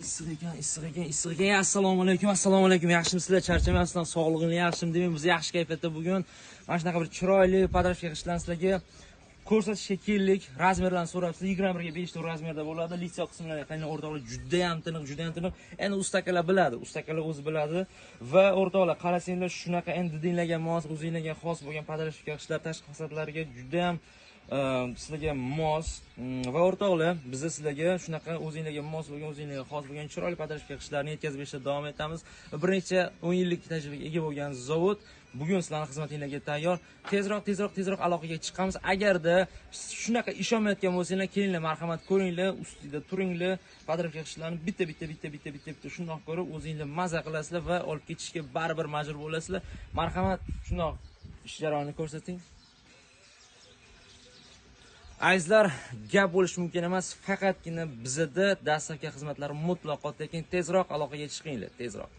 issiq ekan. Assalomu alaykum. Yaxshimisizlar? Charchamayapsizlar? Sog'lig'ingiz yaxshimi demayman. Biz yaxshi kayfiyatda bugun mana shunaqa bir chiroyli podrashka qilishdan sizlarga ko'rsatishga keldik. Razmerlarni so'rabsiz. 21 ga 5 ta razmerda bo'ladi. Litsiy qismlarga qayna o'rtoqlar juda ham tiniq. Endi ustakalar biladi. Ustakalar o'zi biladi va o'rtoqlar qarasanglar shunaqa endi didinglarga mos, o'zingizlarga xos bo'lgan podrashka qilishlar tashqi xislatlarga juda ham sizlarga mos va o'rtoqlar biz sizlarga shunaqa o'zingizlarga mos bo'lgan, o'zingizlarga xos bo'lgan chiroyli podrashka qilishlarni yetkazib berishda davom etamiz. Bir necha 10 yillik tajribaga ega bo'lgan zavod bugun sizlarning xizmatingizga tayyor. Tezroq aloqaga chiqamiz. Agarda shunaqa ishonmayotgan bo'lsanglar, kelinglar, marhamat ko'ringlar, ustida turinglar, podrashka qilishlarni bitta shundoq ko'rib o'zingizlar maza qilasizlar va olib ketishga baribir majbur bo'lasizlar. Marhamat, shundoq ish jarayonini ko'rsating. Azizlar, gap bo'lish mumkin emas, faqatgina bizda dastlabki xizmatlar mutlaqo tekin. Tezroq aloqaga chiqinglar, tezroq.